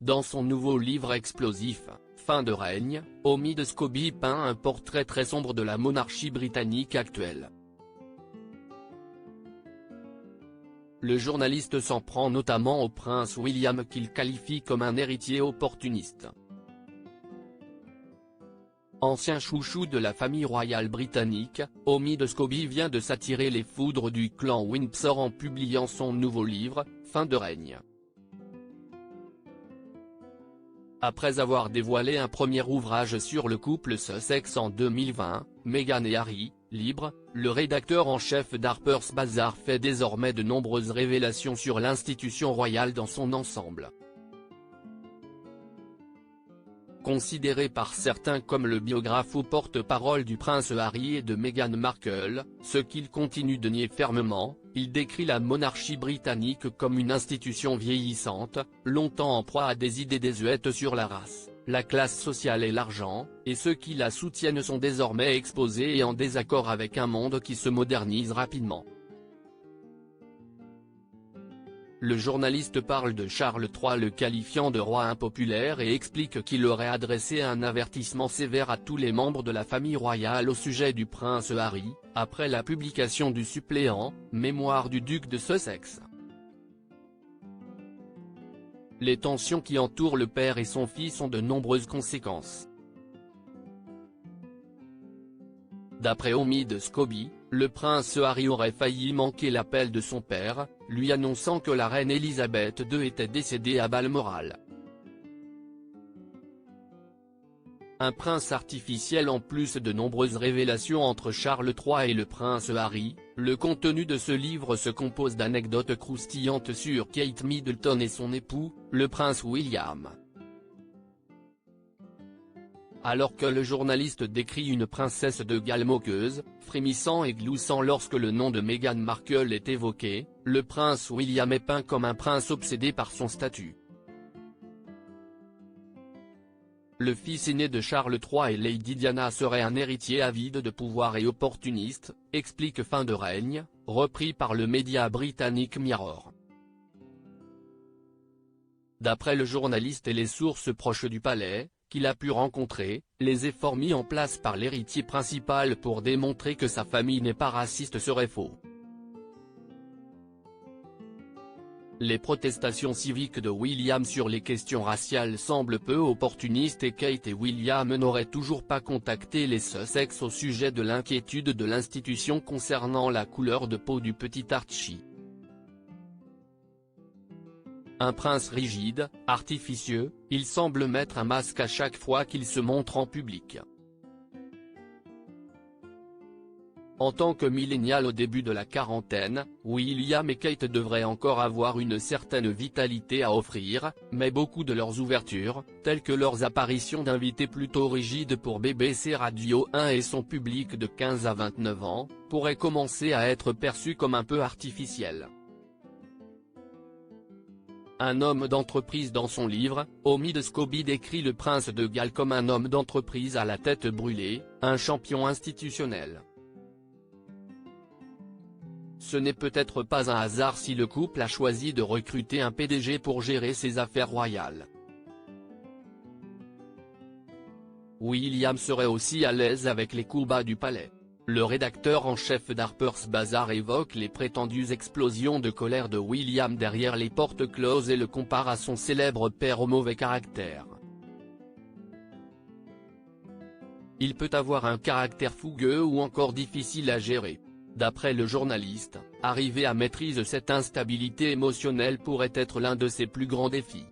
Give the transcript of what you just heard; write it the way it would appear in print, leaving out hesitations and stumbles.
Dans son nouveau livre explosif, Fin de règne, Omid Scobie peint un portrait très sombre de la monarchie britannique actuelle. Le journaliste s'en prend notamment au prince William qu'il qualifie comme un héritier opportuniste. Ancien chouchou de la famille royale britannique, Omid Scobie vient de s'attirer les foudres du clan Windsor en publiant son nouveau livre, Fin de règne. Après avoir dévoilé un premier ouvrage sur le couple Sussex en 2020, Meghan et Harry, libre, le rédacteur en chef d'Harper's Bazaar fait désormais de nombreuses révélations sur l'institution royale dans son ensemble. Considéré par certains comme le biographe ou porte-parole du prince Harry et de Meghan Markle, ce qu'il continue de nier fermement, il décrit la monarchie britannique comme une institution vieillissante, longtemps en proie à des idées désuètes sur la race, la classe sociale et l'argent, et ceux qui la soutiennent sont désormais exposés et en désaccord avec un monde qui se modernise rapidement. Le journaliste parle de Charles III le qualifiant de roi impopulaire et explique qu'il aurait adressé un avertissement sévère à tous les membres de la famille royale au sujet du prince Harry, après la publication du suppléant, Mémoires du duc de Sussex. Les tensions qui entourent le père et son fils ont de nombreuses conséquences. D'après Omid Scobie, le prince Harry aurait failli manquer l'appel de son père, lui annonçant que la reine Elisabeth II était décédée à Balmoral. Un prince artificiel. En plus de nombreuses révélations entre Charles III et le prince Harry, le contenu de ce livre se compose d'anecdotes croustillantes sur Kate Middleton et son époux, le prince William. Alors que le journaliste décrit une princesse de Galles moqueuse, frémissant et gloussant lorsque le nom de Meghan Markle est évoqué, le prince William est peint comme un prince obsédé par son statut. Le fils aîné de Charles III et Lady Diana serait un héritier avide de pouvoir et opportuniste, explique Fin de règne, repris par le média britannique Mirror. D'après le journaliste et les sources proches du palais, qu'il a pu rencontrer, les efforts mis en place par l'héritier principal pour démontrer que sa famille n'est pas raciste seraient faux. Les protestations civiques de William sur les questions raciales semblent peu opportunistes et Kate et William n'auraient toujours pas contacté les Sussex au sujet de l'inquiétude de l'institution concernant la couleur de peau du petit Archie. Un prince rigide, artificieux, il semble mettre un masque à chaque fois qu'il se montre en public. En tant que millénial au début de la quarantaine, William et Kate devraient encore avoir une certaine vitalité à offrir, mais beaucoup de leurs ouvertures, telles que leurs apparitions d'invités plutôt rigides pour BBC Radio 1 et son public de 15 à 29 ans, pourraient commencer à être perçues comme un peu artificielles. Un homme d'entreprise. Dans son livre, Omid Scobie décrit le prince de Galles comme un homme d'entreprise à la tête brûlée, un champion institutionnel. Ce n'est peut-être pas un hasard si le couple a choisi de recruter un PDG pour gérer ses affaires royales. William serait aussi à l'aise avec les coups bas du palais. Le rédacteur en chef d'Harper's Bazaar évoque les prétendues explosions de colère de William derrière les portes closes et le compare à son célèbre père au mauvais caractère. Il peut avoir un caractère fougueux ou encore difficile à gérer. D'après le journaliste, arriver à maîtriser cette instabilité émotionnelle pourrait être l'un de ses plus grands défis.